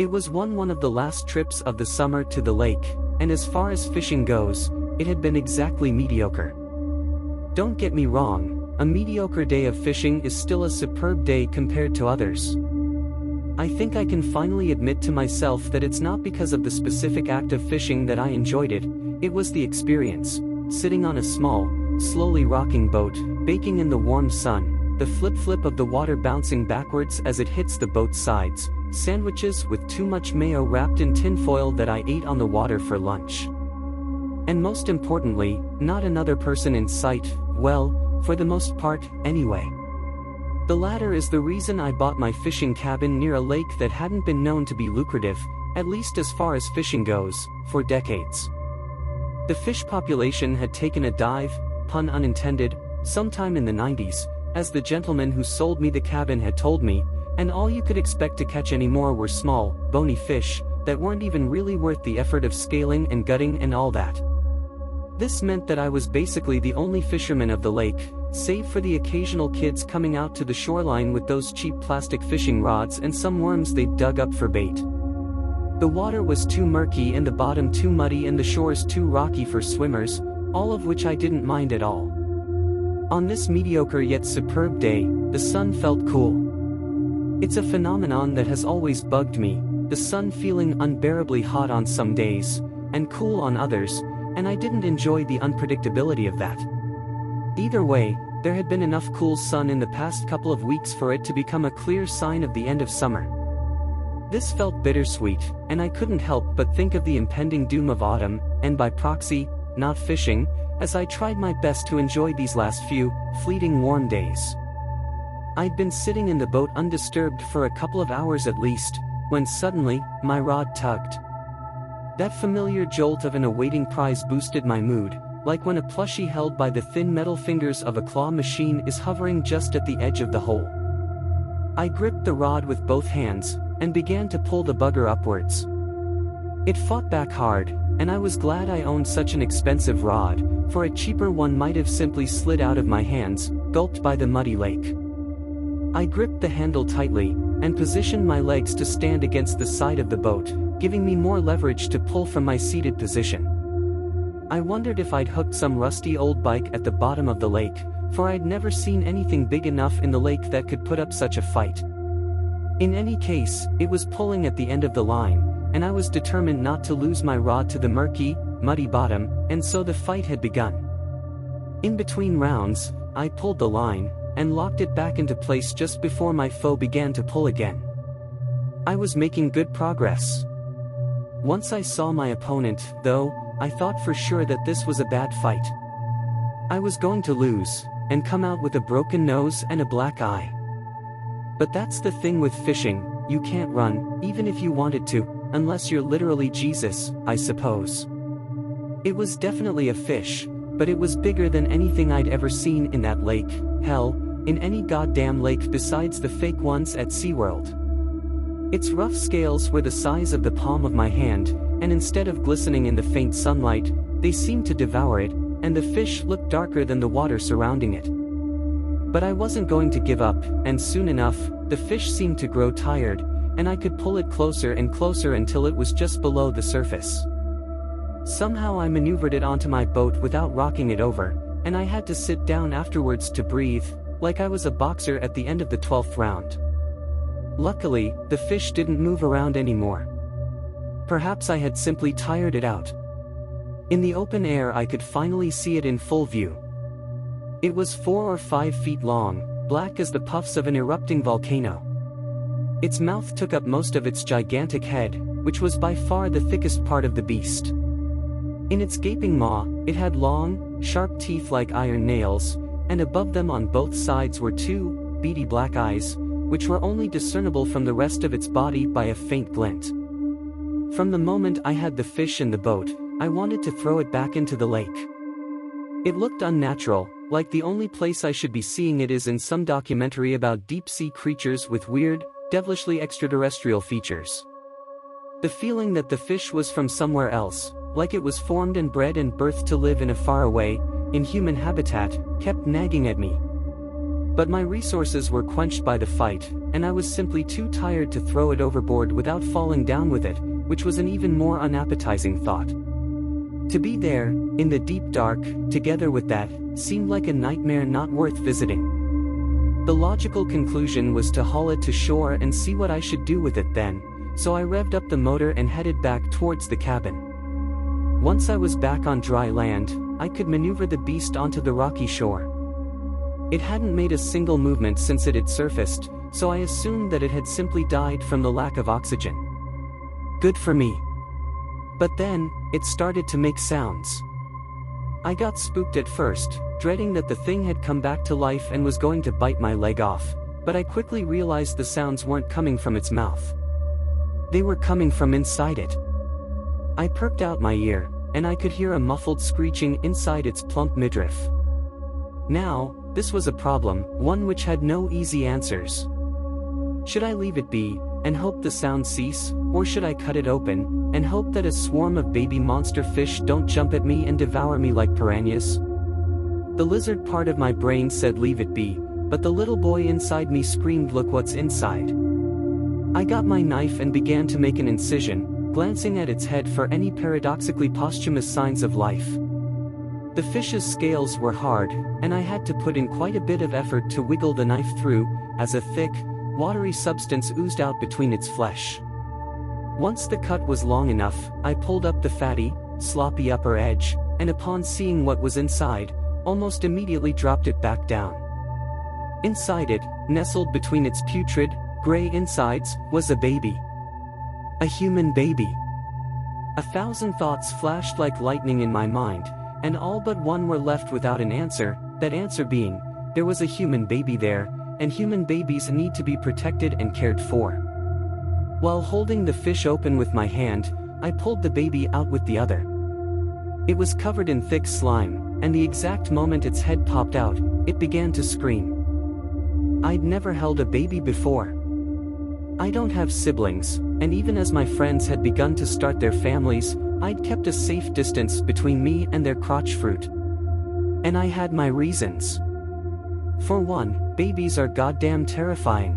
It was one of the last trips of the summer to the lake, and as far as fishing goes, it had been exactly mediocre. Don't get me wrong, a mediocre day of fishing is still a superb day compared to others. I think I can finally admit to myself that it's not because of the specific act of fishing that I enjoyed it, it was the experience, sitting on a small, slowly rocking boat, baking in the warm sun, the flip of the water bouncing backwards as it hits the boat's sides, sandwiches with too much mayo wrapped in tinfoil that I ate on the water for lunch. And most importantly, not another person in sight, well, for the most part, anyway. The latter is the reason I bought my fishing cabin near a lake that hadn't been known to be lucrative, at least as far as fishing goes, for decades. The fish population had taken a dive, pun unintended, sometime in the 90s, as the gentleman who sold me the cabin had told me, and all you could expect to catch anymore were small, bony fish, that weren't even really worth the effort of scaling and gutting and all that. This meant that I was basically the only fisherman of the lake, save for the occasional kids coming out to the shoreline with those cheap plastic fishing rods and some worms they'd dug up for bait. The water was too murky and the bottom too muddy and the shores too rocky for swimmers, all of which I didn't mind at all. On this mediocre yet superb day, the sun felt cool. It's a phenomenon that has always bugged me, the sun feeling unbearably hot on some days, and cool on others, and I didn't enjoy the unpredictability of that. Either way, there had been enough cool sun in the past couple of weeks for it to become a clear sign of the end of summer. This felt bittersweet, and I couldn't help but think of the impending doom of autumn, and by proxy, not fishing, as I tried my best to enjoy these last few, fleeting warm days. I'd been sitting in the boat undisturbed for a couple of hours at least, when suddenly, my rod tugged. That familiar jolt of an awaiting prize boosted my mood, like when a plushie held by the thin metal fingers of a claw machine is hovering just at the edge of the hole. I gripped the rod with both hands, and began to pull the bugger upwards. It fought back hard, and I was glad I owned such an expensive rod, for a cheaper one might have simply slid out of my hands, gulped by the muddy lake. I gripped the handle tightly, and positioned my legs to stand against the side of the boat, giving me more leverage to pull from my seated position. I wondered if I'd hooked some rusty old bike at the bottom of the lake, for I'd never seen anything big enough in the lake that could put up such a fight. In any case, it was pulling at the end of the line, and I was determined not to lose my rod to the murky, muddy bottom, and so the fight had begun. In between rounds, I pulled the line, and locked it back into place just before my foe began to pull again. I was making good progress. Once I saw my opponent, though, I thought for sure that this was a bad fight. I was going to lose, and come out with a broken nose and a black eye. But that's the thing with fishing, you can't run, even if you wanted to, unless you're literally Jesus, I suppose. It was definitely a fish, but it was bigger than anything I'd ever seen in that lake, hell, in any goddamn lake besides the fake ones at SeaWorld. Its rough scales were the size of the palm of my hand, and instead of glistening in the faint sunlight, they seemed to devour it, and the fish looked darker than the water surrounding it. But I wasn't going to give up, and soon enough, the fish seemed to grow tired, and I could pull it closer and closer until it was just below the surface. Somehow I maneuvered it onto my boat without rocking it over, and I had to sit down afterwards to breathe, like I was a boxer at the end of the 12th round. Luckily, the fish didn't move around anymore. Perhaps I had simply tired it out. In the open air I could finally see it in full view. It was 4 or 5 feet long, black as the puffs of an erupting volcano. Its mouth took up most of its gigantic head, which was by far the thickest part of the beast. In its gaping maw, it had long, sharp teeth like iron nails, and above them on both sides were 2 beady black eyes, which were only discernible from the rest of its body by a faint glint. From the moment I had the fish in the boat, I wanted to throw it back into the lake. It looked unnatural, like the only place I should be seeing it is in some documentary about deep-sea creatures with weird, devilishly extraterrestrial features. The feeling that the fish was from somewhere else, like it was formed and bred and birthed to live in a faraway, inhuman habitat, kept nagging at me. But my resources were quenched by the fight, and I was simply too tired to throw it overboard without falling down with it, which was an even more unappetizing thought. To be there, in the deep dark, together with that, seemed like a nightmare not worth visiting. The logical conclusion was to haul it to shore and see what I should do with it then, so I revved up the motor and headed back towards the cabin. Once I was back on dry land, I could maneuver the beast onto the rocky shore. It hadn't made a single movement since it had surfaced, so I assumed that it had simply died from the lack of oxygen. Good for me. But then, it started to make sounds. I got spooked at first, dreading that the thing had come back to life and was going to bite my leg off, but I quickly realized the sounds weren't coming from its mouth. They were coming from inside it. I perked out my ear, and I could hear a muffled screeching inside its plump midriff. Now, this was a problem, one which had no easy answers. Should I leave it be, and hope the sound cease, or should I cut it open, and hope that a swarm of baby monster fish don't jump at me and devour me like piranhas? The lizard part of my brain said leave it be, but the little boy inside me screamed look what's inside. I got my knife and began to make an incision, glancing at its head for any paradoxically posthumous signs of life. The fish's scales were hard, and I had to put in quite a bit of effort to wiggle the knife through, as a thick, watery substance oozed out between its flesh. Once the cut was long enough, I pulled up the fatty, sloppy upper edge, and upon seeing what was inside, almost immediately dropped it back down. Inside it, nestled between its putrid, gray insides, was a baby. A human baby. 1,000 thoughts flashed like lightning in my mind, and all but one were left without an answer, that answer being, there was a human baby there, and human babies need to be protected and cared for. While holding the fish open with my hand, I pulled the baby out with the other. It was covered in thick slime, and the exact moment its head popped out, it began to scream. I'd never held a baby before. I don't have siblings, and even as my friends had begun to start their families, I'd kept a safe distance between me and their crotch fruit. And I had my reasons. For one, babies are goddamn terrifying.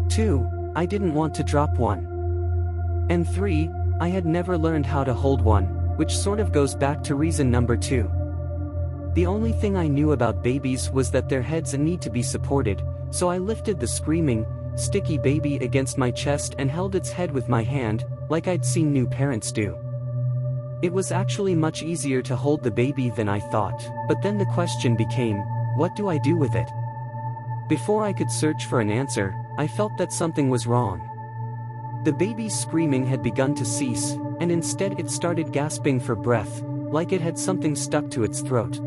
2, I didn't want to drop one. And 3, I had never learned how to hold one, which sort of goes back to reason number 2. The only thing I knew about babies was that their heads need to be supported, so I lifted the screaming, sticky baby against my chest and held its head with my hand, like I'd seen new parents do. It was actually much easier to hold the baby than I thought, but then the question became, what do I do with it? Before I could search for an answer, I felt that something was wrong. The baby's screaming had begun to cease, and instead it started gasping for breath, like it had something stuck to its throat.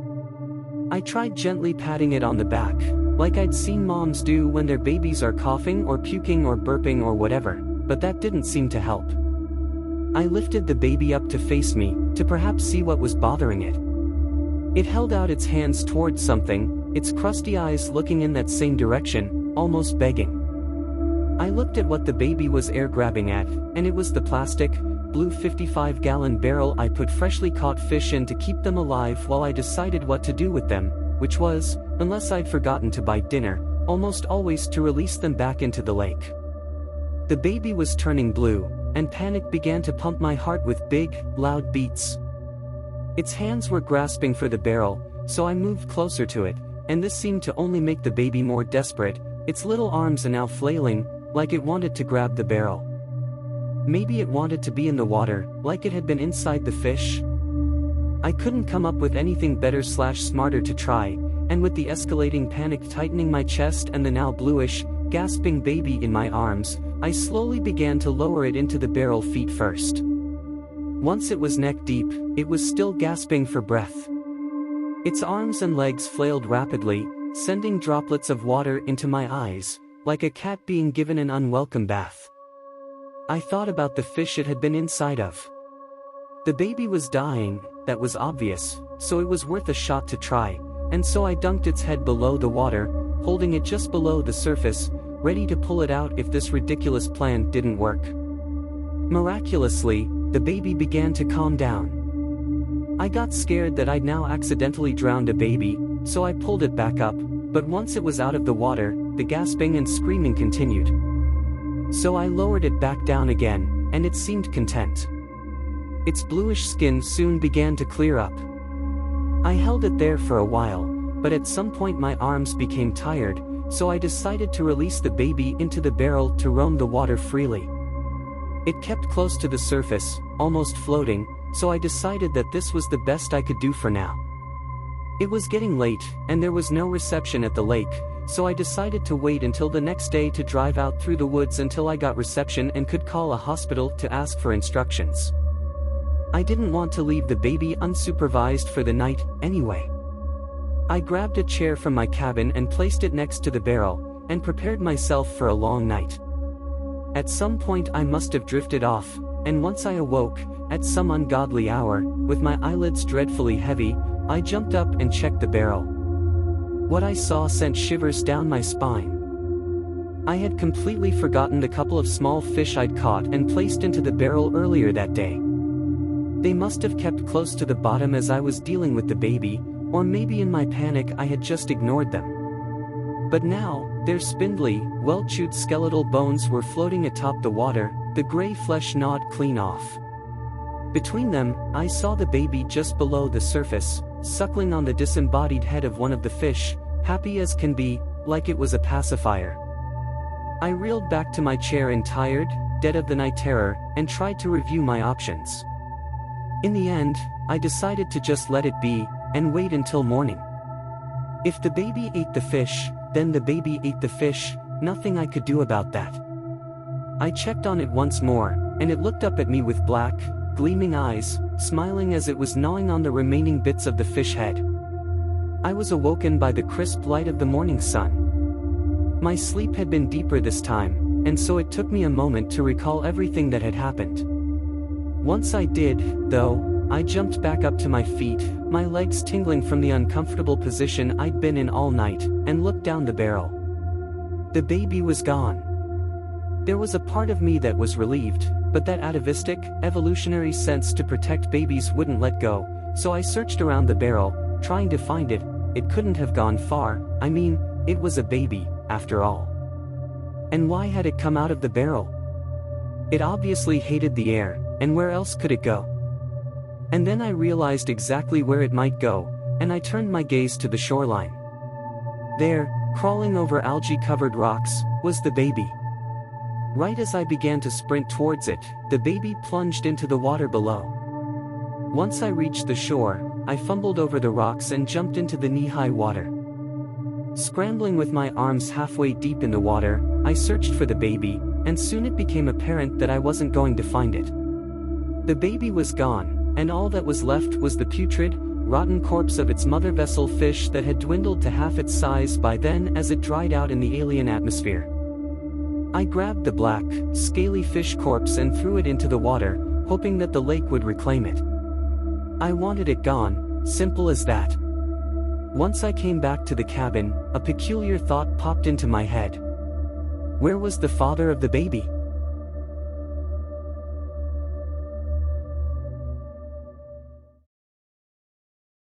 I tried gently patting it on the back, like I'd seen moms do when their babies are coughing or puking or burping or whatever, but that didn't seem to help. I lifted the baby up to face me, to perhaps see what was bothering it. It held out its hands towards something, its crusty eyes looking in that same direction, almost begging. I looked at what the baby was air-grabbing at, and it was the plastic, blue 55-gallon barrel I put freshly caught fish in to keep them alive while I decided what to do with them, which was, unless I'd forgotten to buy dinner, almost always to release them back into the lake. The baby was turning blue, and panic began to pump my heart with big, loud beats. Its hands were grasping for the barrel, so I moved closer to it, and this seemed to only make the baby more desperate, its little arms are now flailing, like it wanted to grab the barrel. Maybe it wanted to be in the water, like it had been inside the fish? I couldn't come up with anything better/smarter to try, and with the escalating panic tightening my chest and the now bluish, gasping baby in my arms, I slowly began to lower it into the barrel feet first. Once it was neck deep, it was still gasping for breath. Its arms and legs flailed rapidly, sending droplets of water into my eyes, like a cat being given an unwelcome bath. I thought about the fish it had been inside of. The baby was dying, that was obvious, so it was worth a shot to try, and so I dunked its head below the water, holding it just below the surface, ready to pull it out if this ridiculous plan didn't work. Miraculously, the baby began to calm down. I got scared that I'd now accidentally drowned a baby, so I pulled it back up, But once it was out of the water, the gasping and screaming continued. So I lowered it back down again, and it seemed content. Its bluish skin soon began to clear up. I held it there for a while, but at some point my arms became tired, so I decided to release the baby into the barrel to roam the water freely. It kept close to the surface, almost floating, so I decided that this was the best I could do for now. It was getting late, and there was no reception at the lake, so I decided to wait until the next day to drive out through the woods until I got reception and could call a hospital to ask for instructions. I didn't want to leave the baby unsupervised for the night, anyway. I grabbed a chair from my cabin and placed it next to the barrel, and prepared myself for a long night. At some point I must have drifted off, and once I awoke, at some ungodly hour, with my eyelids dreadfully heavy, I jumped up and checked the barrel. What I saw sent shivers down my spine. I had completely forgotten the couple of small fish I'd caught and placed into the barrel earlier that day. They must have kept close to the bottom as I was dealing with the baby, or maybe in my panic I had just ignored them. But now, their spindly, well-chewed skeletal bones were floating atop the water, the gray flesh gnawed clean off. Between them, I saw the baby just below the surface, suckling on the disembodied head of one of the fish, happy as can be, like it was a pacifier. I reeled back to my chair in tired, dead-of-the-night terror, and tried to review my options. In the end, I decided to just let it be, and wait until morning. If the baby ate the fish, then the baby ate the fish, nothing I could do about that. I checked on it once more, and it looked up at me with black, gleaming eyes, smiling as it was gnawing on the remaining bits of the fish head. I was awoken by the crisp light of the morning sun. My sleep had been deeper this time, and so it took me a moment to recall everything that had happened. Once I did, though, I jumped back up to my feet, my legs tingling from the uncomfortable position I'd been in all night, and looked down the barrel. The baby was gone. There was a part of me that was relieved, but that atavistic, evolutionary sense to protect babies wouldn't let go, so I searched around the barrel, trying to find it. It couldn't have gone far, I mean, it was a baby, after all. And why had it come out of the barrel? It obviously hated the air, and where else could it go? And then I realized exactly where it might go, and I turned my gaze to the shoreline. There, crawling over algae-covered rocks, was the baby. Right as I began to sprint towards it, the baby plunged into the water below. Once I reached the shore, I fumbled over the rocks and jumped into the knee-high water. Scrambling with my arms halfway deep in the water, I searched for the baby, and soon it became apparent that I wasn't going to find it. The baby was gone, and all that was left was the putrid, rotten corpse of its mother vessel fish that had dwindled to half its size by then as it dried out in the alien atmosphere. I grabbed the black, scaly fish corpse and threw it into the water, hoping that the lake would reclaim it. I wanted it gone, simple as that. Once I came back to the cabin, a peculiar thought popped into my head. Where was the father of the baby?